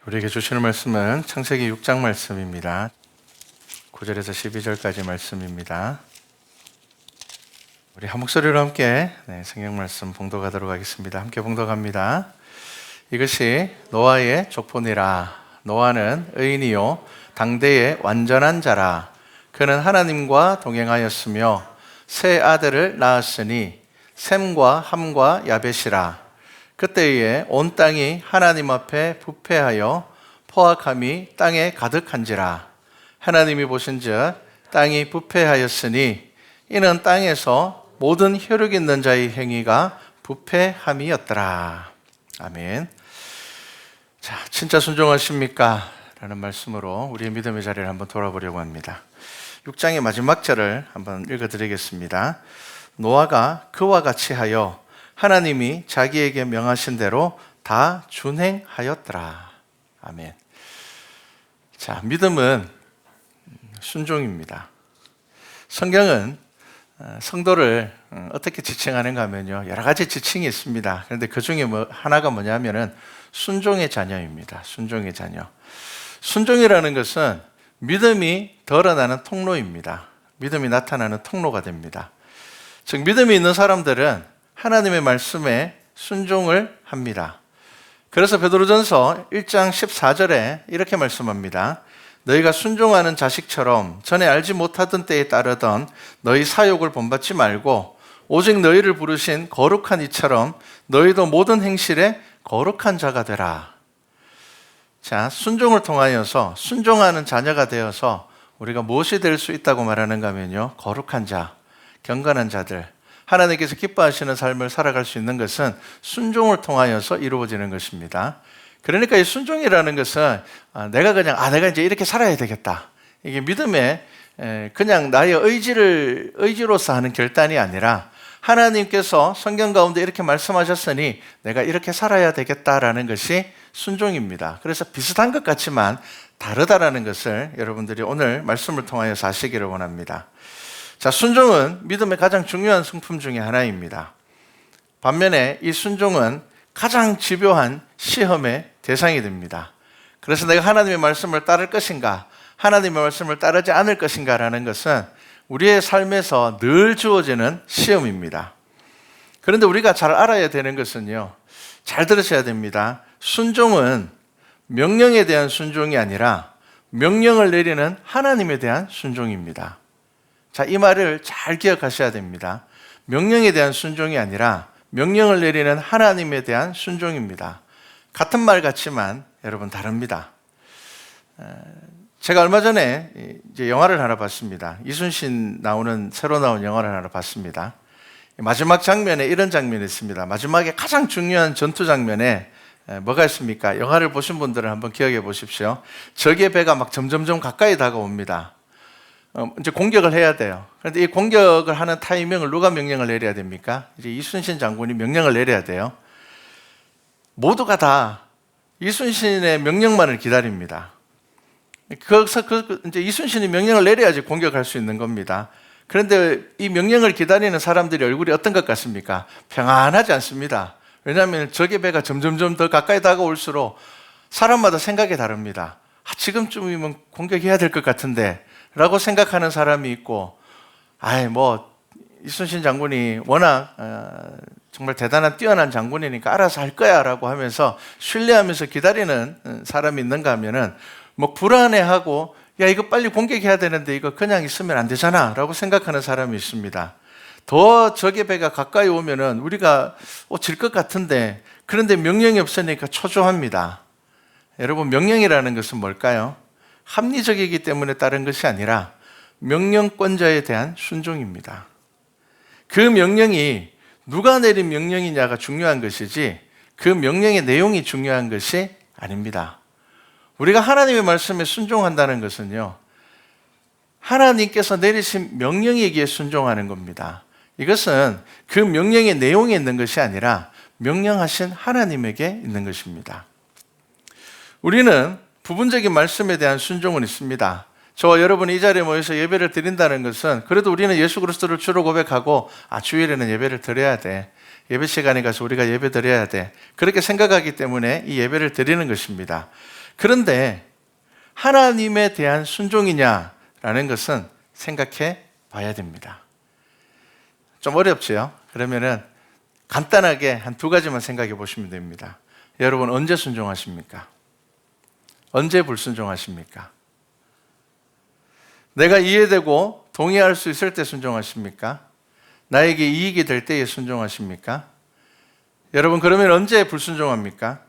우리에게 주시는 말씀은 창세기 6장 말씀입니다. 9절에서 12절까지 말씀입니다. 우리 한 목소리로 함께 성경 말씀 봉독하도록 하겠습니다. 함께 봉독합니다. 이것이 노아의 족보니라. 노아는 의인이요 당대의 완전한 자라. 그는 하나님과 동행하였으며 세 아들을 낳았으니 셈과 함과 야벳이라. 그때에 온 땅이 하나님 앞에 부패하여 포악함이 땅에 가득한지라. 하나님이 보신즉 땅이 부패하였으니 이는 땅에서 모든 혈육 있는 자의 행위가 부패함이었더라. 아멘. 자, 진짜 순종하십니까? 라는 말씀으로 우리의 믿음의 자리를 한번 돌아보려고 합니다. 6장의 마지막 절을 한번 읽어드리겠습니다. 노아가 그와 같이 하여 하나님이 자기에게 명하신 대로 다 준행하였더라. 아멘. 자, 믿음은 순종입니다. 성경은 성도를 어떻게 지칭하는가 하면요, 여러 가지 지칭이 있습니다. 그런데 그 중에 하나가 뭐냐면은 순종의 자녀입니다. 순종의 자녀. 순종이라는 것은 믿음이 드러나는 통로입니다. 믿음이 나타나는 통로가 됩니다. 즉, 믿음이 있는 사람들은 하나님의 말씀에 순종을 합니다. 그래서 베드로전서 1장 14절에 이렇게 말씀합니다. 너희가 순종하는 자식처럼 전에 알지 못하던 때에 따르던 너희 사욕을 본받지 말고 오직 너희를 부르신 거룩한 이처럼 너희도 모든 행실에 거룩한 자가 되라. 자, 순종을 통하여서 순종하는 자녀가 되어서 우리가 무엇이 될 수 있다고 말하는가 하면요, 거룩한 자, 경건한 자들, 하나님께서 기뻐하시는 삶을 살아갈 수 있는 것은 순종을 통하여서 이루어지는 것입니다. 그러니까 이 순종이라는 것은 내가 이제 이렇게 살아야 되겠다. 이게 믿음의 그냥 나의 의지로서 하는 결단이 아니라 하나님께서 성경 가운데 이렇게 말씀하셨으니 내가 이렇게 살아야 되겠다라는 것이 순종입니다. 그래서 비슷한 것 같지만 다르다라는 것을 여러분들이 오늘 말씀을 통하여서 아시기를 원합니다. 자, 순종은 믿음의 가장 중요한 성품 중에 하나입니다. 반면에 이 순종은 가장 집요한 시험의 대상이 됩니다. 그래서 내가 하나님의 말씀을 따를 것인가, 하나님의 말씀을 따르지 않을 것인가라는 것은 우리의 삶에서 늘 주어지는 시험입니다. 그런데 우리가 잘 알아야 되는 것은요, 잘 들으셔야 됩니다. 순종은 명령에 대한 순종이 아니라 명령을 내리는 하나님에 대한 순종입니다. 자, 이 말을 잘 기억하셔야 됩니다. 명령에 대한 순종이 아니라 명령을 내리는 하나님에 대한 순종입니다. 같은 말 같지만 여러분 다릅니다. 제가 얼마 전에 이제 영화를 하나 봤습니다. 이순신 나오는 새로 나온 영화를 하나 봤습니다. 마지막 장면에 이런 장면이 있습니다. 마지막에 가장 중요한 전투 장면에 뭐가 있습니까? 영화를 보신 분들은 한번 기억해 보십시오. 적의 배가 막 점점점 가까이 다가옵니다. 이제 공격을 해야 돼요. 그런데 이 공격을 하는 타이밍을 누가 명령을 내려야 됩니까? 이제 이순신 장군이 명령을 내려야 돼요. 모두가 다 이순신의 명령만을 기다립니다. 그래서 이제 이순신이 명령을 내려야지 공격할 수 있는 겁니다. 그런데 이 명령을 기다리는 사람들의 얼굴이 어떤 것 같습니까? 평안하지 않습니다. 왜냐하면 적의 배가 점점점 더 가까이 다가올수록 사람마다 생각이 다릅니다. 지금쯤이면 공격해야 될 것 같은데 라고 생각하는 사람이 있고, 이순신 장군이 워낙 정말 대단한 뛰어난 장군이니까 알아서 할 거야 라고 하면서 신뢰하면서 기다리는 사람이 있는가 하면은 불안해하고, 야, 이거 빨리 공격해야 되는데 이거 그냥 있으면 안 되잖아 라고 생각하는 사람이 있습니다. 더 적의 배가 가까이 오면은 우리가 질 것 같은데, 그런데 명령이 없으니까 초조합니다. 여러분, 명령이라는 것은 뭘까요? 합리적이기 때문에 따른 것이 아니라 명령권자에 대한 순종입니다. 그 명령이 누가 내린 명령이냐가 중요한 것이지 그 명령의 내용이 중요한 것이 아닙니다. 우리가 하나님의 말씀에 순종한다는 것은요, 하나님께서 내리신 명령에게 순종하는 겁니다. 이것은 그 명령의 내용에 있는 것이 아니라 명령하신 하나님에게 있는 것입니다. 우리는 부분적인 말씀에 대한 순종은 있습니다. 저와 여러분이 이 자리에 모여서 예배를 드린다는 것은 그래도 우리는 예수 그리스도를 주로 고백하고 주일에는 예배를 드려야 돼. 예배 시간에 가서 우리가 예배 드려야 돼. 그렇게 생각하기 때문에 이 예배를 드리는 것입니다. 그런데 하나님에 대한 순종이냐라는 것은 생각해 봐야 됩니다. 좀 어렵지요? 그러면은 간단하게 한 두 가지만 생각해 보시면 됩니다. 여러분, 언제 순종하십니까? 언제 불순종하십니까? 내가 이해되고 동의할 수 있을 때 순종하십니까? 나에게 이익이 될 때에 순종하십니까? 여러분, 그러면 언제 불순종합니까?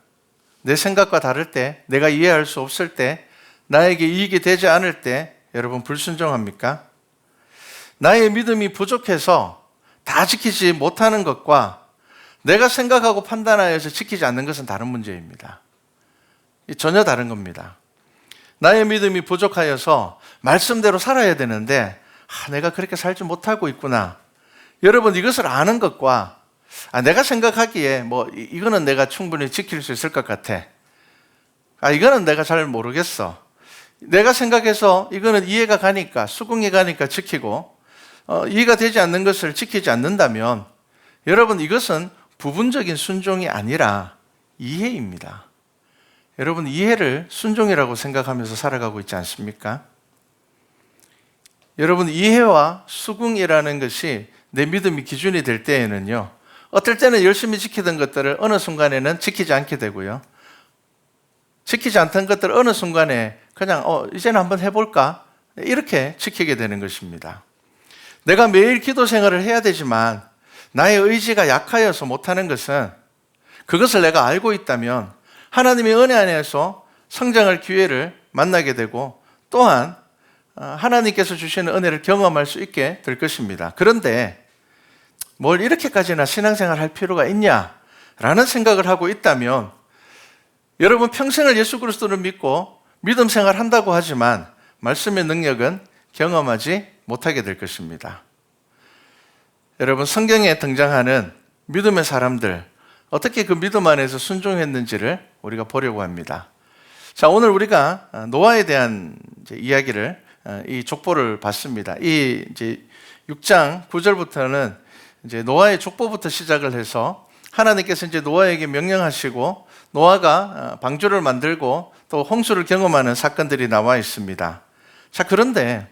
내 생각과 다를 때, 내가 이해할 수 없을 때, 나에게 이익이 되지 않을 때 여러분 불순종합니까? 나의 믿음이 부족해서 다 지키지 못하는 것과 내가 생각하고 판단하여서 지키지 않는 것은 다른 문제입니다. 전혀 다른 겁니다. 나의 믿음이 부족하여서 말씀대로 살아야 되는데 내가 그렇게 살지 못하고 있구나. 여러분, 이것을 아는 것과 내가 생각하기에 이거는 내가 충분히 지킬 수 있을 것 같아. 이거는 내가 잘 모르겠어. 내가 생각해서 이거는 이해가 가니까, 수긍이 가니까 지키고 이해가 되지 않는 것을 지키지 않는다면 여러분, 이것은 부분적인 순종이 아니라 이해입니다. 여러분, 이해를 순종이라고 생각하면서 살아가고 있지 않습니까? 여러분, 이해와 수긍이라는 것이 내 믿음의 기준이 될 때에는요, 어떨 때는 열심히 지키던 것들을 어느 순간에는 지키지 않게 되고요, 지키지 않던 것들을 어느 순간에 그냥 이제는 한번 해볼까? 이렇게 지키게 되는 것입니다. 내가 매일 기도 생활을 해야 되지만 나의 의지가 약하여서 못하는 것은, 그것을 내가 알고 있다면 하나님의 은혜 안에서 성장할 기회를 만나게 되고 또한 하나님께서 주시는 은혜를 경험할 수 있게 될 것입니다. 그런데 뭘 이렇게까지나 신앙생활 할 필요가 있냐라는 생각을 하고 있다면 여러분, 평생을 예수 그리스도를 믿고 믿음 생활 한다고 하지만 말씀의 능력은 경험하지 못하게 될 것입니다. 여러분, 성경에 등장하는 믿음의 사람들, 어떻게 그 믿음 안에서 순종했는지를 우리가 보려고 합니다. 자, 오늘 우리가 노아에 대한 이야기를, 이 족보를 봤습니다. 이 6장 9절부터는 노아의 족보부터 시작을 해서 하나님께서 노아에게 명령하시고 노아가 방주를 만들고 또 홍수를 경험하는 사건들이 나와 있습니다. 자, 그런데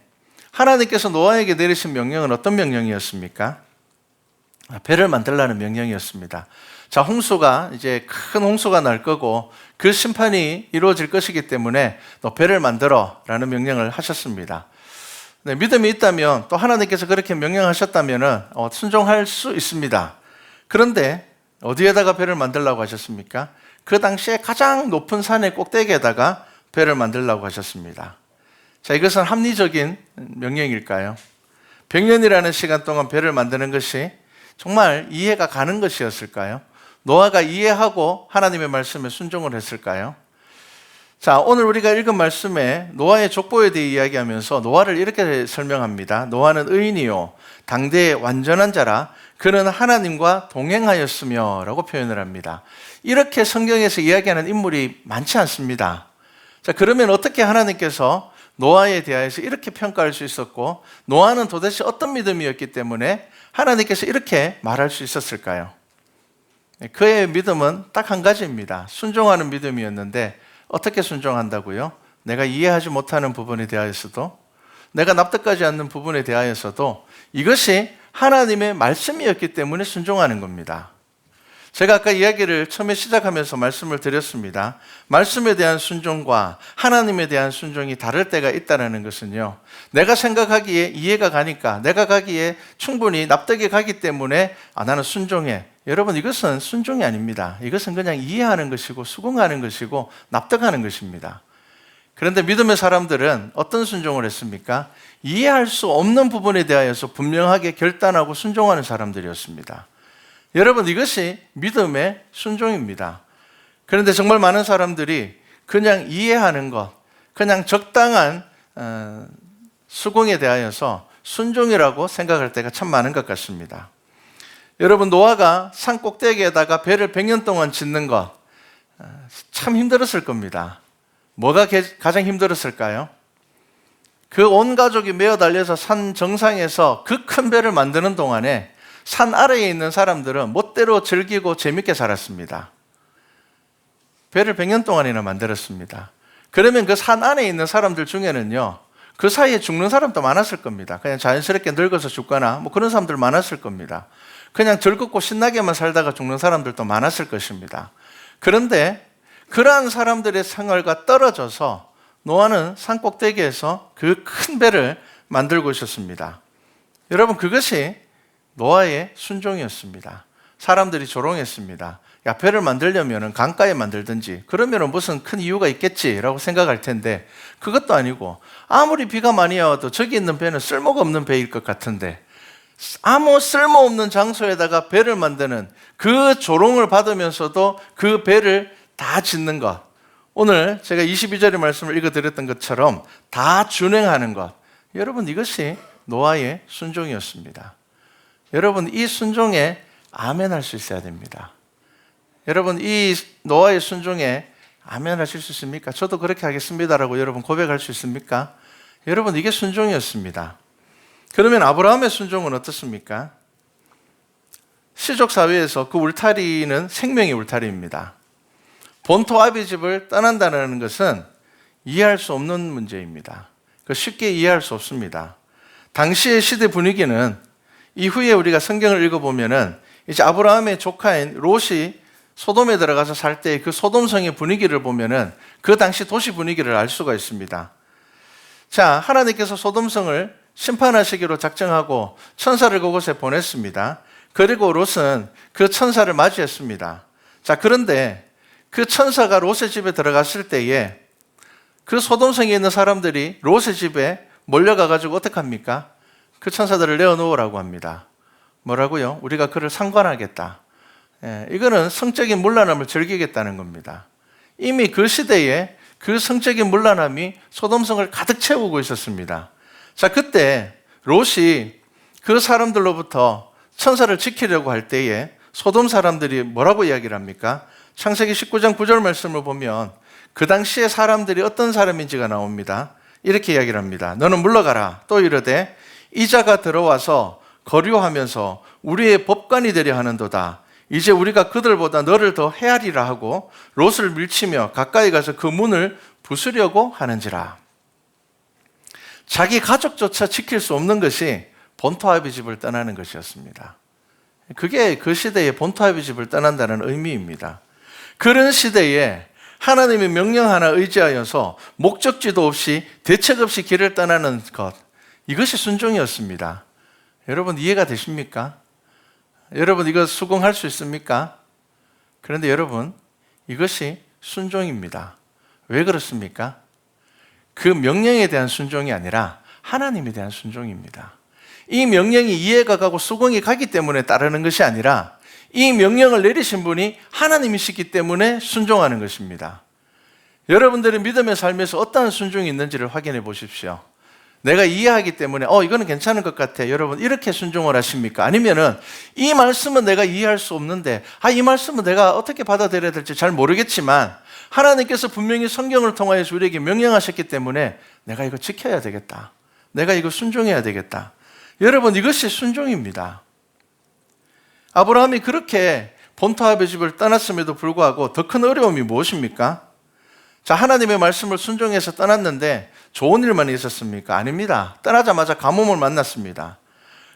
하나님께서 노아에게 내리신 명령은 어떤 명령이었습니까? 배를 만들라는 명령이었습니다. 자, 홍수가 이제 큰 홍수가 날 거고 그 심판이 이루어질 것이기 때문에 너 배를 만들어라는 명령을 하셨습니다. 네, 믿음이 있다면 또 하나님께서 그렇게 명령하셨다면 순종할 수 있습니다. 그런데 어디에다가 배를 만들라고 하셨습니까? 그 당시에 가장 높은 산의 꼭대기에다가 배를 만들라고 하셨습니다. 자, 이것은 합리적인 명령일까요? 100년이라는 시간 동안 배를 만드는 것이 정말 이해가 가는 것이었을까요? 노아가 이해하고 하나님의 말씀에 순종을 했을까요? 자, 오늘 우리가 읽은 말씀에 노아의 족보에 대해 이야기하면서 노아를 이렇게 설명합니다. 노아는 의인이요 당대의 완전한 자라 그는 하나님과 동행하였으며 라고 표현을 합니다. 이렇게 성경에서 이야기하는 인물이 많지 않습니다. 자, 그러면 어떻게 하나님께서 노아에 대하여서 이렇게 평가할 수 있었고 노아는 도대체 어떤 믿음이었기 때문에 하나님께서 이렇게 말할 수 있었을까요? 그의 믿음은 딱 한 가지입니다. 순종하는 믿음이었는데 어떻게 순종한다고요? 내가 이해하지 못하는 부분에 대하여서도, 내가 납득하지 않는 부분에 대하여서도 이것이 하나님의 말씀이었기 때문에 순종하는 겁니다. 제가 아까 이야기를 처음에 시작하면서 말씀을 드렸습니다. 말씀에 대한 순종과 하나님에 대한 순종이 다를 때가 있다는 것은요, 내가 생각하기에 이해가 가니까, 내가 가기에 충분히 납득이 가기 때문에 나는 순종해. 여러분, 이것은 순종이 아닙니다. 이것은 그냥 이해하는 것이고 수긍하는 것이고 납득하는 것입니다. 그런데 믿음의 사람들은 어떤 순종을 했습니까? 이해할 수 없는 부분에 대하여서 분명하게 결단하고 순종하는 사람들이었습니다. 여러분, 이것이 믿음의 순종입니다. 그런데 정말 많은 사람들이 그냥 이해하는 것, 그냥 적당한 수긍에 대하여서 순종이라고 생각할 때가 참 많은 것 같습니다. 여러분, 노아가 산 꼭대기에다가 배를 100년 동안 짓는 것, 참 힘들었을 겁니다. 뭐가 가장 힘들었을까요? 그 온 가족이 메어 달려서 산 정상에서 그 큰 배를 만드는 동안에 산 아래에 있는 사람들은 멋대로 즐기고 재밌게 살았습니다. 배를 100년 동안이나 만들었습니다. 그러면 그 산 안에 있는 사람들 중에는요, 그 사이에 죽는 사람도 많았을 겁니다. 그냥 자연스럽게 늙어서 죽거나 뭐 그런 사람들 많았을 겁니다. 그냥 즐겁고 신나게만 살다가 죽는 사람들도 많았을 것입니다. 그런데 그러한 사람들의 생활과 떨어져서 노아는 산 꼭대기에서 그 큰 배를 만들고 있었습니다. 여러분, 그것이 노아의 순종이었습니다. 사람들이 조롱했습니다. 야, 배를 만들려면 강가에 만들든지 그러면 무슨 큰 이유가 있겠지라고 생각할 텐데 그것도 아니고, 아무리 비가 많이 와도 저기 있는 배는 쓸모가 없는 배일 것 같은데 아무 쓸모없는 장소에다가 배를 만드는 그 조롱을 받으면서도 그 배를 다 짓는 것, 오늘 제가 22절의 말씀을 읽어드렸던 것처럼 다 준행하는 것, 여러분, 이것이 노아의 순종이었습니다. 여러분, 이 순종에 아멘 할 수 있어야 됩니다. 여러분, 이 노아의 순종에 아멘 하실 수 있습니까? 저도 그렇게 하겠습니다라고 여러분 고백할 수 있습니까? 여러분, 이게 순종이었습니다. 그러면 아브라함의 순종은 어떻습니까? 시족 사회에서 그 울타리는 생명의 울타리입니다. 본토 아비 집을 떠난다는 것은 이해할 수 없는 문제입니다. 쉽게 이해할 수 없습니다. 당시의 시대 분위기는, 이후에 우리가 성경을 읽어보면은 이제 아브라함의 조카인 롯이 소돔에 들어가서 살 때 그 소돔성의 분위기를 보면은 그 당시 도시 분위기를 알 수가 있습니다. 자, 하나님께서 소돔성을 심판하시기로 작정하고 천사를 그곳에 보냈습니다. 그리고 롯은 그 천사를 맞이했습니다. 자, 그런데 그 천사가 롯의 집에 들어갔을 때에 그 소돔성에 있는 사람들이 롯의 집에 몰려가가지고 어떻게 합니까? 그 천사들을 내어놓으라고 합니다. 뭐라고요? 우리가 그를 상관하겠다. 이거는 성적인 문란함을 즐기겠다는 겁니다. 이미 그 시대에 그 성적인 문란함이 소돔성을 가득 채우고 있었습니다. 자, 그때 롯이 그 사람들로부터 천사를 지키려고 할 때에 소돔 사람들이 뭐라고 이야기를 합니까? 창세기 19장 9절 말씀을 보면 그 당시에 사람들이 어떤 사람인지가 나옵니다. 이렇게 이야기를 합니다. 너는 물러가라. 또 이르되 이 자가 들어와서 거류하면서 우리의 법관이 되려 하는도다. 이제 우리가 그들보다 너를 더 헤아리라 하고 롯을 밀치며 가까이 가서 그 문을 부수려고 하는지라. 자기 가족조차 지킬 수 없는 것이 본토 아비 집을 떠나는 것이었습니다. 그게 그 시대의 본토 아비 집을 떠난다는 의미입니다. 그런 시대에 하나님의 명령 하나 의지하여서 목적지도 없이 대책 없이 길을 떠나는 것, 이것이 순종이었습니다. 여러분, 이해가 되십니까? 여러분, 이거 수긍할 수 있습니까? 그런데 여러분, 이것이 순종입니다. 왜 그렇습니까? 그 명령에 대한 순종이 아니라 하나님에 대한 순종입니다. 이 명령이 이해가 가고 수긍이 가기 때문에 따르는 것이 아니라 이 명령을 내리신 분이 하나님이시기 때문에 순종하는 것입니다. 여러분들의 믿음의 삶에서 어떠한 순종이 있는지를 확인해 보십시오. 내가 이해하기 때문에 이거는 괜찮은 것 같아. 여러분, 이렇게 순종을 하십니까? 아니면은 이 말씀은 내가 이해할 수 없는데 이 말씀은 내가 어떻게 받아들여야 될지 잘 모르겠지만 하나님께서 분명히 성경을 통하여서 우리에게 명령하셨기 때문에 내가 이거 지켜야 되겠다. 내가 이거 순종해야 되겠다. 여러분, 이것이 순종입니다. 아브라함이 그렇게 본토 아비 집을 떠났음에도 불구하고 더 큰 어려움이 무엇입니까? 자, 하나님의 말씀을 순종해서 떠났는데 좋은 일만 있었습니까? 아닙니다. 떠나자마자 가뭄을 만났습니다.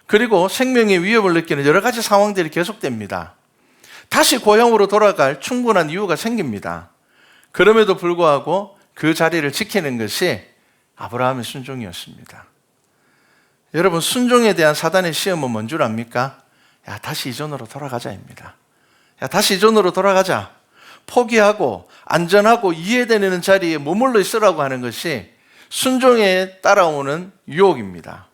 그리고 생명의 위협을 느끼는 여러 가지 상황들이 계속됩니다. 다시 고향으로 돌아갈 충분한 이유가 생깁니다. 그럼에도 불구하고 그 자리를 지키는 것이 아브라함의 순종이었습니다. 여러분, 순종에 대한 사단의 시험은 뭔 줄 압니까? 야, 다시 이전으로 돌아가자입니다. 야, 다시 이전으로 돌아가자. 포기하고 안전하고 이해되는 자리에 머물러 있으라고 하는 것이 순종에 따라오는 유혹입니다.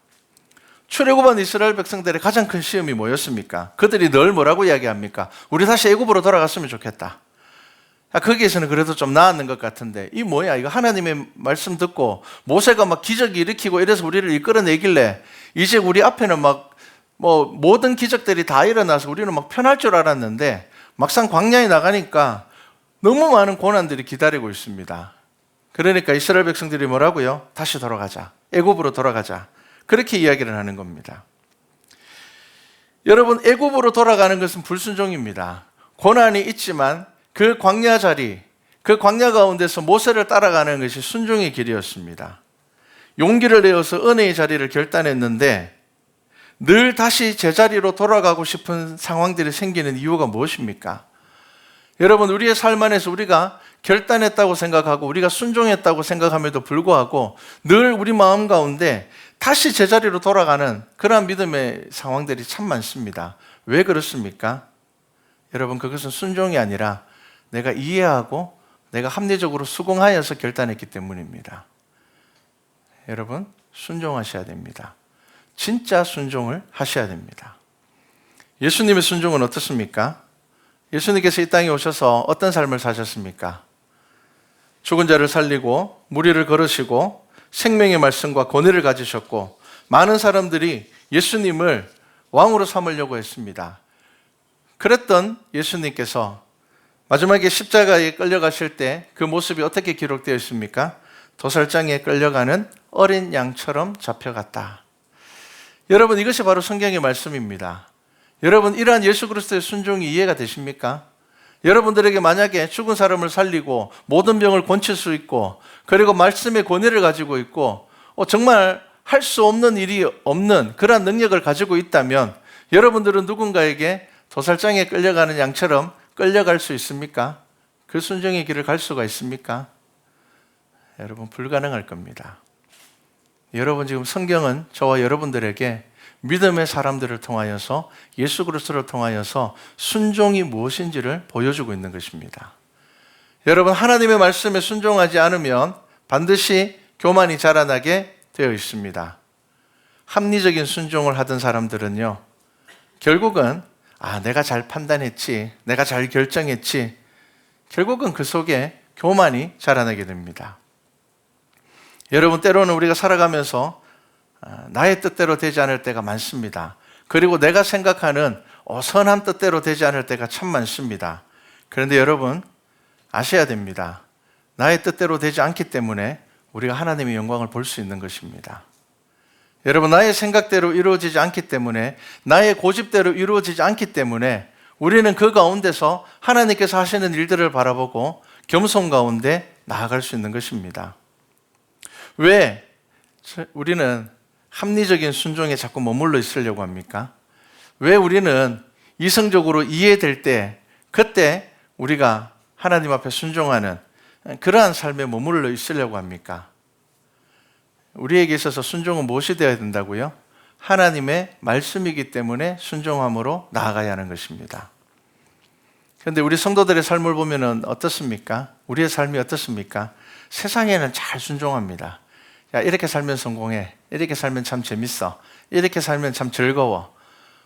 출애굽한 이스라엘 백성들의 가장 큰 시험이 뭐였습니까? 그들이 늘 뭐라고 이야기합니까? 우리 다시 애굽으로 돌아갔으면 좋겠다. 거기에서는 그래도 좀 나았는 것 같은데 이 뭐야? 이거 하나님의 말씀 듣고 모세가 막 기적 일으키고 이래서 우리를 이끌어내길래 이제 우리 앞에는 막 모든 기적들이 다 일어나서 우리는 막 편할 줄 알았는데 막상 광야에 나가니까 너무 많은 고난들이 기다리고 있습니다. 그러니까 이스라엘 백성들이 뭐라고요? 다시 돌아가자. 애굽으로 돌아가자. 그렇게 이야기를 하는 겁니다. 여러분, 애굽으로 돌아가는 것은 불순종입니다. 고난이 있지만 그 광야 자리, 그 광야 가운데서 모세를 따라가는 것이 순종의 길이었습니다. 용기를 내어서 은혜의 자리를 결단했는데 늘 다시 제자리로 돌아가고 싶은 상황들이 생기는 이유가 무엇입니까? 여러분, 우리의 삶 안에서 우리가 결단했다고 생각하고 우리가 순종했다고 생각함에도 불구하고 늘 우리 마음 가운데 다시 제자리로 돌아가는 그러한 믿음의 상황들이 참 많습니다. 왜 그렇습니까? 여러분, 그것은 순종이 아니라 내가 이해하고 내가 합리적으로 수긍하여서 결단했기 때문입니다. 여러분, 순종하셔야 됩니다. 진짜 순종을 하셔야 됩니다. 예수님의 순종은 어떻습니까? 예수님께서 이 땅에 오셔서 어떤 삶을 사셨습니까? 죽은 자를 살리고 무리를 걸으시고 생명의 말씀과 권위를 가지셨고 많은 사람들이 예수님을 왕으로 삼으려고 했습니다. 그랬던 예수님께서 마지막에 십자가에 끌려가실 때 그 모습이 어떻게 기록되어 있습니까? 도살장에 끌려가는 어린 양처럼 잡혀갔다. 여러분, 이것이 바로 성경의 말씀입니다. 여러분, 이러한 예수 그리스도의 순종이 이해가 되십니까? 여러분들에게 만약에 죽은 사람을 살리고 모든 병을 고칠 수 있고 그리고 말씀의 권위를 가지고 있고 정말 할 수 없는 일이 없는 그러한 능력을 가지고 있다면 여러분들은 누군가에게 도살장에 끌려가는 양처럼 끌려갈 수 있습니까? 그 순종의 길을 갈 수가 있습니까? 여러분, 불가능할 겁니다. 여러분, 지금 성경은 저와 여러분들에게 믿음의 사람들을 통하여서 예수 그리스도를 통하여서 순종이 무엇인지를 보여주고 있는 것입니다. 여러분, 하나님의 말씀에 순종하지 않으면 반드시 교만이 자라나게 되어 있습니다. 합리적인 순종을 하던 사람들은요, 결국은 내가 잘 판단했지, 내가 잘 결정했지, 결국은 그 속에 교만이 자라나게 됩니다. 여러분, 때로는 우리가 살아가면서 나의 뜻대로 되지 않을 때가 많습니다. 그리고 내가 생각하는 선한 뜻대로 되지 않을 때가 참 많습니다. 그런데 여러분, 아셔야 됩니다. 나의 뜻대로 되지 않기 때문에 우리가 하나님의 영광을 볼 수 있는 것입니다. 여러분, 나의 생각대로 이루어지지 않기 때문에, 나의 고집대로 이루어지지 않기 때문에 우리는 그 가운데서 하나님께서 하시는 일들을 바라보고 겸손 가운데 나아갈 수 있는 것입니다. 왜 우리는 합리적인 순종에 자꾸 머물러 있으려고 합니까? 왜 우리는 이성적으로 이해될 때 그때 우리가 하나님 앞에 순종하는 그러한 삶에 머물러 있으려고 합니까? 우리에게 있어서 순종은 무엇이 되어야 된다고요? 하나님의 말씀이기 때문에 순종함으로 나아가야 하는 것입니다. 그런데 우리 성도들의 삶을 보면 어떻습니까? 우리의 삶이 어떻습니까? 세상에는 잘 순종합니다. 야, 이렇게 살면 성공해. 이렇게 살면 참 재밌어. 이렇게 살면 참 즐거워.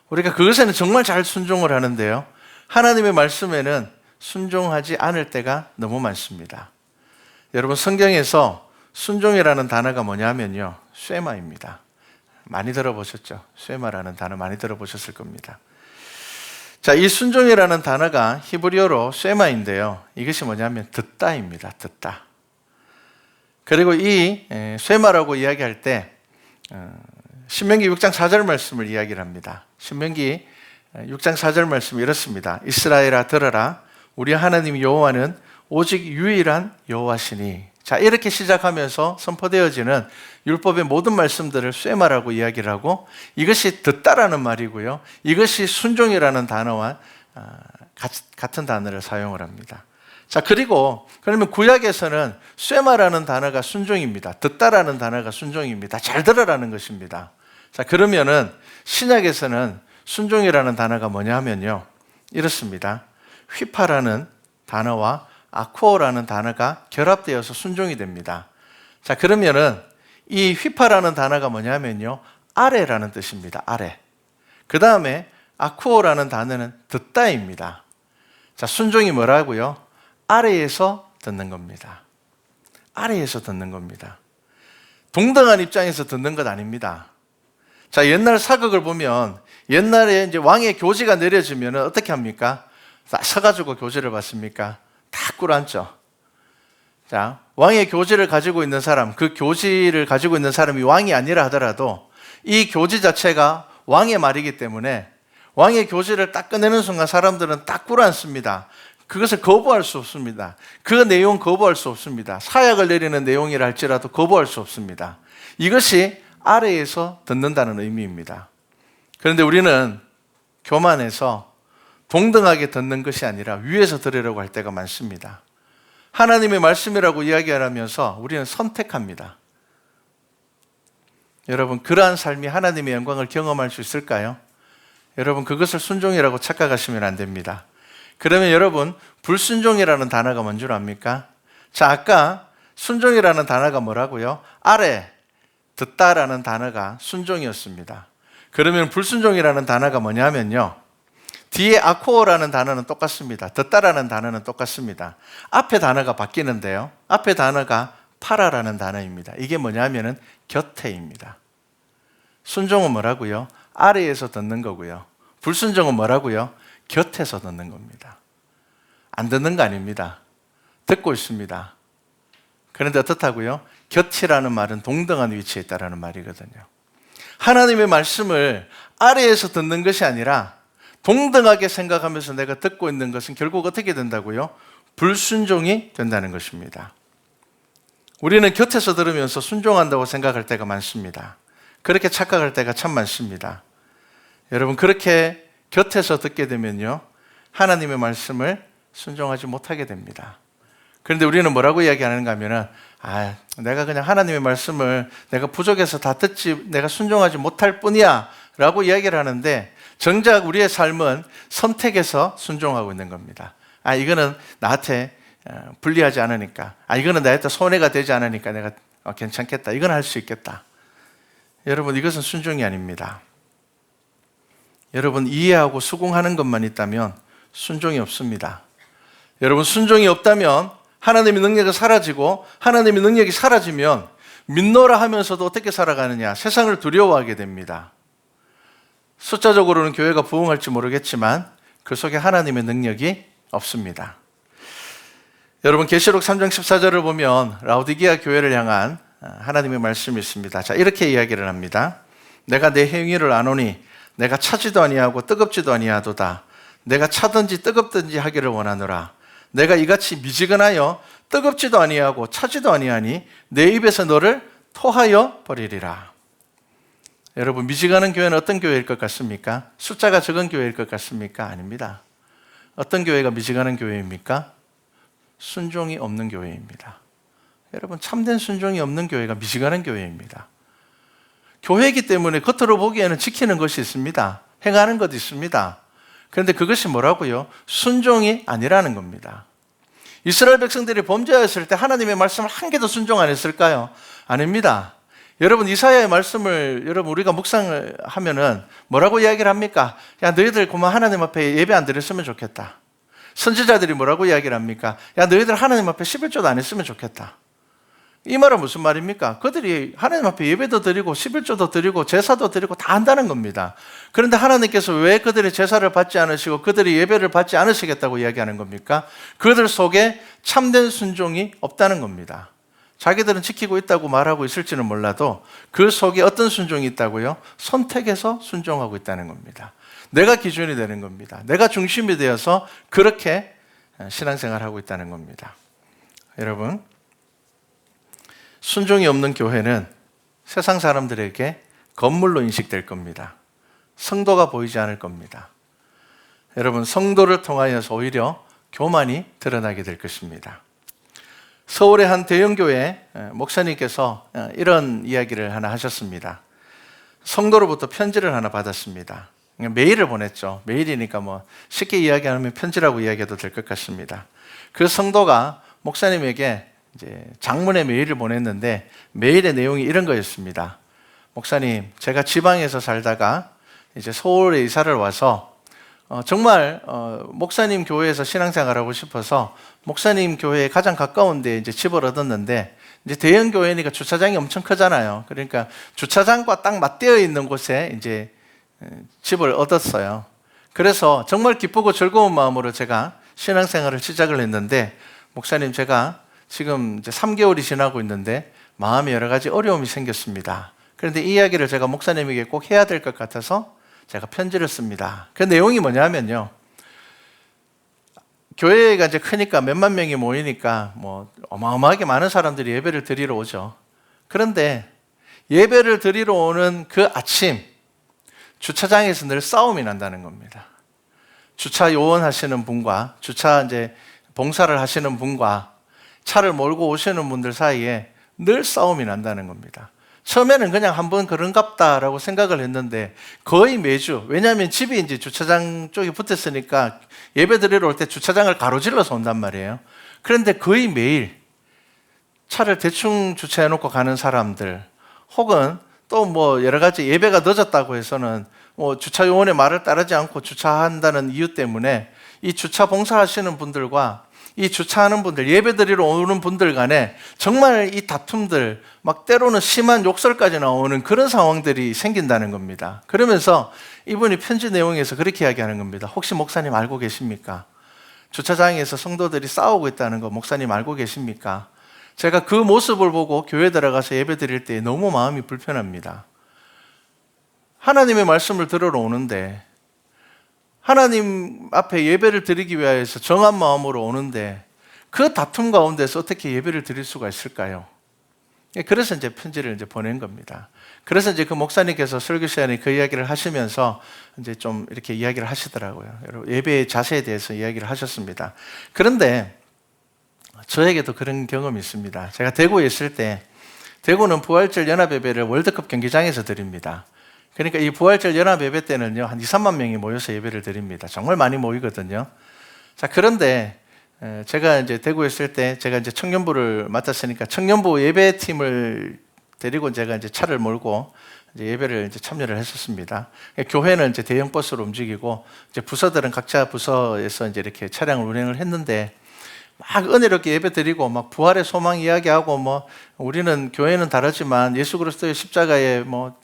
우리가 그것에는 정말 잘 순종을 하는데요, 하나님의 말씀에는 순종하지 않을 때가 너무 많습니다. 여러분, 성경에서 순종이라는 단어가 뭐냐면요, 쇠마입니다. 많이 들어보셨죠? 쇠마라는 단어 많이 들어보셨을 겁니다. 자, 이 순종이라는 단어가 히브리어로 쇠마인데요, 이것이 뭐냐면 듣다입니다. 듣다. 그리고 이 쇠마라고 이야기할 때 신명기 6장 4절 말씀을 이야기를 합니다. 신명기 6장 4절 말씀이 이렇습니다. 이스라엘아 들어라, 우리 하나님 여호와는 오직 유일한 여호와시니. 자, 이렇게 시작하면서 선포되어지는 율법의 모든 말씀들을 쇠마라고 이야기를 하고, 이것이 듣다라는 말이고요, 이것이 순종이라는 단어와 같은 단어를 사용을 합니다. 자, 그러면 구약에서는 쇠마라는 단어가 순종입니다. 듣다라는 단어가 순종입니다. 잘 들으라는 것입니다. 자, 그러면은 신약에서는 순종이라는 단어가 뭐냐 하면요, 이렇습니다. 휘파라는 단어와 아쿠어라는 단어가 결합되어서 순종이 됩니다. 자, 그러면은 이 휘파라는 단어가 뭐냐 하면요, 아래라는 뜻입니다. 아래. 그 다음에 아쿠어라는 단어는 듣다입니다. 자, 순종이 뭐라고요? 아래에서 듣는 겁니다. 아래에서 듣는 겁니다. 동등한 입장에서 듣는 것 아닙니다. 자, 옛날 사극을 보면 옛날에 이제 왕의 교지가 내려지면 어떻게 합니까? 다 서가지고 교지를 받습니까? 다 꿇어앉죠. 자, 왕의 교지를 가지고 있는 사람, 그 교지를 가지고 있는 사람이 왕이 아니라 하더라도 이 교지 자체가 왕의 말이기 때문에 왕의 교지를 딱 꺼내는 순간 사람들은 딱 꿇어앉습니다. 그것을 거부할 수 없습니다. 그 내용 거부할 수 없습니다. 사약을 내리는 내용이라 할지라도 거부할 수 없습니다. 이것이 아래에서 듣는다는 의미입니다. 그런데 우리는 교만해서 동등하게 듣는 것이 아니라 위에서 들으려고 할 때가 많습니다. 하나님의 말씀이라고 이야기하면서 우리는 선택합니다. 여러분, 그러한 삶이 하나님의 영광을 경험할 수 있을까요? 여러분, 그것을 순종이라고 착각하시면 안 됩니다. 그러면 여러분, 불순종이라는 단어가 뭔 줄 압니까? 자, 아까 순종이라는 단어가 뭐라고요? 아래, 듣다라는 단어가 순종이었습니다. 그러면 불순종이라는 단어가 뭐냐면요, 뒤에 아코라는 단어는 똑같습니다. 듣다라는 단어는 똑같습니다. 앞에 단어가 바뀌는데요, 앞에 단어가 파라라는 단어입니다. 이게 뭐냐면은 곁에입니다. 순종은 뭐라고요? 아래에서 듣는 거고요. 불순종은 뭐라고요? 곁에서 듣는 겁니다. 안 듣는 거 아닙니다. 듣고 있습니다. 그런데 어떻다고요? 곁이라는 말은 동등한 위치에 있다는 말이거든요. 하나님의 말씀을 아래에서 듣는 것이 아니라 동등하게 생각하면서 내가 듣고 있는 것은 결국 어떻게 된다고요? 불순종이 된다는 것입니다. 우리는 곁에서 들으면서 순종한다고 생각할 때가 많습니다. 그렇게 착각할 때가 참 많습니다. 여러분, 그렇게 곁에서 듣게 되면요, 하나님의 말씀을 순종하지 못하게 됩니다. 그런데 우리는 뭐라고 이야기하는가 하면은, 내가 그냥 하나님의 말씀을 내가 부족해서 다 듣지, 내가 순종하지 못할 뿐이야 라고 이야기를 하는데, 정작 우리의 삶은 선택해서 순종하고 있는 겁니다. 이거는 나한테 불리하지 않으니까, 이거는 나한테 손해가 되지 않으니까 내가 괜찮겠다, 이건 할 수 있겠다. 여러분, 이것은 순종이 아닙니다. 여러분, 이해하고 수긍하는 것만 있다면 순종이 없습니다. 여러분, 순종이 없다면 하나님의 능력이 사라지고, 하나님의 능력이 사라지면 믿노라 하면서도 어떻게 살아가느냐? 세상을 두려워하게 됩니다. 숫자적으로는 교회가 부흥할지 모르겠지만 그 속에 하나님의 능력이 없습니다. 여러분, 계시록 3장 14절을 보면 라오디게아 교회를 향한 하나님의 말씀이 있습니다. 자, 이렇게 이야기를 합니다. 내가 내 행위를 아노니 내가 차지도 아니하고 뜨겁지도 아니하도다. 내가 차든지 뜨겁든지 하기를 원하노라. 내가 이같이 미지근하여 뜨겁지도 아니하고 차지도 아니하니 내 입에서 너를 토하여 버리리라. 여러분, 미지근한 교회는 어떤 교회일 것 같습니까? 숫자가 적은 교회일 것 같습니까? 아닙니다. 어떤 교회가 미지근한 교회입니까? 순종이 없는 교회입니다. 여러분, 참된 순종이 없는 교회가 미지근한 교회입니다. 교회이기 때문에 겉으로 보기에는 지키는 것이 있습니다. 행하는 것이 있습니다. 그런데 그것이 뭐라고요? 순종이 아니라는 겁니다. 이스라엘 백성들이 범죄하였을 때 하나님의 말씀을 한 개도 순종 안 했을까요? 아닙니다. 여러분, 이사야의 말씀을 여러분 우리가 묵상을 하면은 뭐라고 이야기를 합니까? 야, 너희들 그만 하나님 앞에 예배 안 드렸으면 좋겠다. 선지자들이 뭐라고 이야기를 합니까? 야, 너희들 하나님 앞에 11조도 안 했으면 좋겠다. 이 말은 무슨 말입니까? 그들이 하나님 앞에 예배도 드리고 11조도 드리고 제사도 드리고 다 한다는 겁니다. 그런데 하나님께서 왜 그들의 제사를 받지 않으시고 그들이 예배를 받지 않으시겠다고 이야기하는 겁니까? 그들 속에 참된 순종이 없다는 겁니다. 자기들은 지키고 있다고 말하고 있을지는 몰라도 그 속에 어떤 순종이 있다고요? 선택해서 순종하고 있다는 겁니다. 내가 기준이 되는 겁니다. 내가 중심이 되어서 그렇게 신앙생활하고 있다는 겁니다. 여러분, 순종이 없는 교회는 세상 사람들에게 건물로 인식될 겁니다. 성도가 보이지 않을 겁니다. 여러분, 성도를 통하여서 오히려 교만이 드러나게 될 것입니다. 서울의 한 대형교회 목사님께서 이런 이야기를 하나 하셨습니다. 성도로부터 편지를 하나 받았습니다. 메일을 보냈죠. 메일이니까 뭐 쉽게 이야기하면 편지라고 이야기해도 될 것 같습니다. 그 성도가 목사님에게 이제 장문의 메일을 보냈는데 메일의 내용이 이런 거였습니다. 목사님, 제가 지방에서 살다가 이제 서울에 이사를 와서 정말 목사님 교회에서 신앙생활하고 싶어서 목사님 교회에 가장 가까운 데 이제 집을 얻었는데, 이제 대형 교회니까 주차장이 엄청 크잖아요. 그러니까 주차장과 딱 맞대어 있는 곳에 이제 집을 얻었어요. 그래서 정말 기쁘고 즐거운 마음으로 제가 신앙생활을 시작을 했는데, 목사님, 제가 지금 이제 3개월이 지나고 있는데 마음에 여러 가지 어려움이 생겼습니다. 그런데 이 이야기를 제가 목사님에게 꼭 해야 될 것 같아서 제가 편지를 씁니다. 그 내용이 뭐냐면요, 교회가 이제 크니까 몇만 명이 모이니까 뭐 어마어마하게 많은 사람들이 예배를 드리러 오죠. 그런데 예배를 드리러 오는 그 아침, 주차장에서 늘 싸움이 난다는 겁니다. 주차 요원하시는 분과 주차 이제 봉사를 하시는 분과 차를 몰고 오시는 분들 사이에 늘 싸움이 난다는 겁니다. 처음에는 그냥 한번 그런갑다라고 생각을 했는데 거의 매주, 왜냐하면 집이 이제 주차장 쪽에 붙었으니까 예배 드리러 올 때 주차장을 가로질러서 온단 말이에요. 그런데 거의 매일 차를 대충 주차해놓고 가는 사람들, 혹은 또 뭐 여러 가지 예배가 늦었다고 해서는 뭐 주차 요원의 말을 따르지 않고 주차한다는 이유 때문에 이 주차 봉사하시는 분들과 이 주차하는 분들, 예배 드리러 오는 분들 간에 정말 이 다툼들, 막 때로는 심한 욕설까지 나오는 그런 상황들이 생긴다는 겁니다. 그러면서 이분이 편지 내용에서 그렇게 이야기하는 겁니다. 혹시 목사님 알고 계십니까? 주차장에서 성도들이 싸우고 있다는 거 목사님 알고 계십니까? 제가 그 모습을 보고 교회 들어가서 예배 드릴 때 너무 마음이 불편합니다. 하나님의 말씀을 들으러 오는데, 하나님 앞에 예배를 드리기 위해서 정한 마음으로 오는데 그 다툼 가운데서 어떻게 예배를 드릴 수가 있을까요? 그래서 이제 편지를 이제 보낸 겁니다. 그래서 이제 그 목사님께서 설교 시간에 그 이야기를 하시면서 이제 좀 이렇게 이야기를 하시더라고요. 여러분, 예배의 자세에 대해서 이야기를 하셨습니다. 그런데 저에게도 그런 경험이 있습니다. 제가 대구에 있을 때, 대구는 부활절 연합예배를 월드컵 경기장에서 드립니다. 그러니까 이 부활절 연합예배 때는요, 한 2, 3만 명이 모여서 예배를 드립니다. 정말 많이 모이거든요. 자, 그런데 제가 이제 대구에 있을 때 제가 이제 청년부를 맡았으니까 청년부 예배팀을 데리고 제가 이제 차를 몰고 이제 예배를 이제 참여를 했었습니다. 교회는 이제 대형 버스로 움직이고 이제 부서들은 각자 부서에서 이제 이렇게 차량을 운행을 했는데, 막 은혜롭게 예배 드리고 막 부활의 소망 이야기하고 뭐 우리는 교회는 다르지만 예수 그리스도의 십자가에 뭐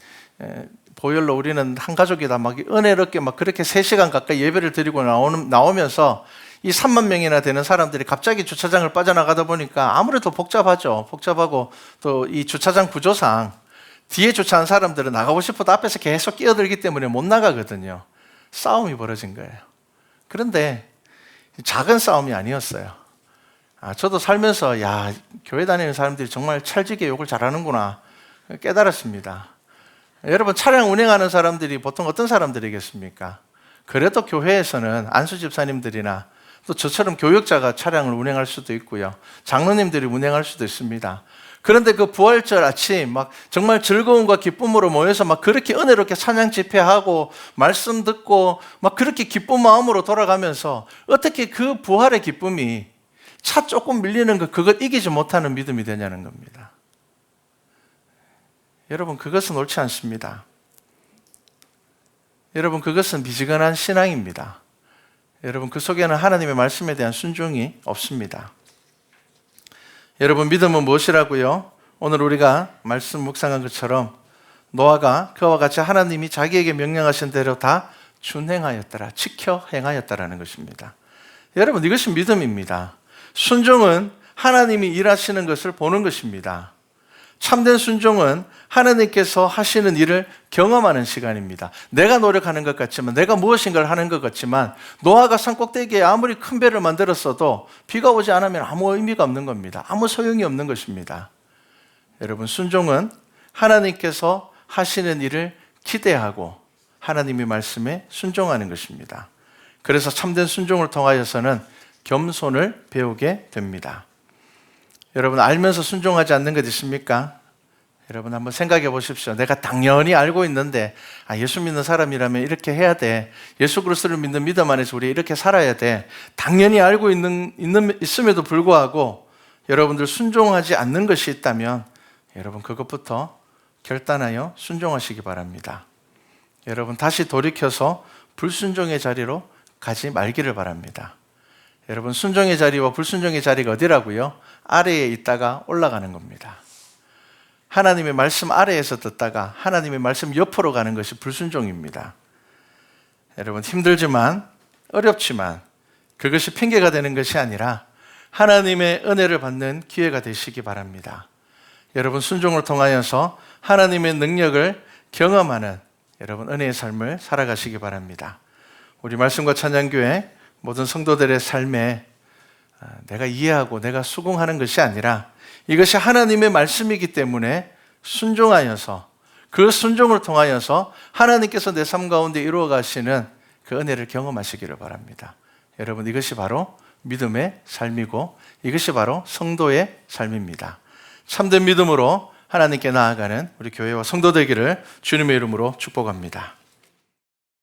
보혈로 우리는 한 가족이다 막 은혜롭게 막 그렇게 3시간 가까이 예배를 드리고 나오면서 이 3만 명이나 되는 사람들이 갑자기 주차장을 빠져나가다 보니까 아무래도 복잡하죠. 복잡하고 또 이 주차장 구조상 뒤에 주차한 사람들은 나가고 싶어도 앞에서 계속 끼어들기 때문에 못 나가거든요. 싸움이 벌어진 거예요. 그런데 작은 싸움이 아니었어요. 저도 살면서 야, 교회 다니는 사람들이 정말 찰지게 욕을 잘하는구나 깨달았습니다. 여러분, 차량 운행하는 사람들이 보통 어떤 사람들이겠습니까? 그래도 교회에서는 안수 집사님들이나 또 저처럼 교역자가 차량을 운행할 수도 있고요. 장로님들이 운행할 수도 있습니다. 그런데 그 부활절 아침 막 정말 즐거움과 기쁨으로 모여서 막 그렇게 은혜롭게 찬양 집회하고 말씀 듣고 막 그렇게 기쁜 마음으로 돌아가면서 어떻게 그 부활의 기쁨이 차 조금 밀리는 거 그것 이기지 못하는 믿음이 되냐는 겁니다. 여러분, 그것은 옳지 않습니다. 여러분, 그것은 미지근한 신앙입니다. 여러분, 그 속에는 하나님의 말씀에 대한 순종이 없습니다. 여러분, 믿음은 무엇이라고요? 오늘 우리가 말씀 묵상한 것처럼 노아가 그와 같이 하나님이 자기에게 명령하신 대로 다 준행하였더라, 지켜 행하였다라는 것입니다. 여러분, 이것이 믿음입니다. 순종은 하나님이 일하시는 것을 보는 것입니다. 참된 순종은 하나님께서 하시는 일을 경험하는 시간입니다. 내가 노력하는 것 같지만, 내가 무엇인가를 하는 것 같지만, 노아가 산꼭대기에 아무리 큰 배를 만들었어도 비가 오지 않으면 아무 의미가 없는 겁니다. 아무 소용이 없는 것입니다. 여러분, 순종은 하나님께서 하시는 일을 기대하고 하나님의 말씀에 순종하는 것입니다. 그래서 참된 순종을 통하여서는 겸손을 배우게 됩니다. 여러분, 알면서 순종하지 않는 것 있습니까? 여러분, 한번 생각해 보십시오. 내가 당연히 알고 있는데 예수 믿는 사람이라면 이렇게 해야 돼. 예수 그리스도를 믿는 믿음 안에서 우리 이렇게 살아야 돼. 당연히 알고 있음에도 불구하고 여러분들 순종하지 않는 것이 있다면 여러분, 그것부터 결단하여 순종하시기 바랍니다. 여러분, 다시 돌이켜서 불순종의 자리로 가지 말기를 바랍니다. 여러분, 순종의 자리와 불순종의 자리가 어디라고요? 아래에 있다가 올라가는 겁니다. 하나님의 말씀 아래에서 듣다가 하나님의 말씀 옆으로 가는 것이 불순종입니다. 여러분, 힘들지만 어렵지만 그것이 핑계가 되는 것이 아니라 하나님의 은혜를 받는 기회가 되시기 바랍니다. 여러분, 순종을 통하여서 하나님의 능력을 경험하는 여러분 은혜의 삶을 살아가시기 바랍니다. 우리 말씀과 찬양교회 모든 성도들의 삶에 내가 이해하고 내가 수긍하는 것이 아니라 이것이 하나님의 말씀이기 때문에 순종하여서 그 순종을 통하여서 하나님께서 내 삶 가운데 이루어 가시는 그 은혜를 경험하시기를 바랍니다. 여러분, 이것이 바로 믿음의 삶이고 이것이 바로 성도의 삶입니다. 참된 믿음으로 하나님께 나아가는 우리 교회와 성도 되기를 주님의 이름으로 축복합니다.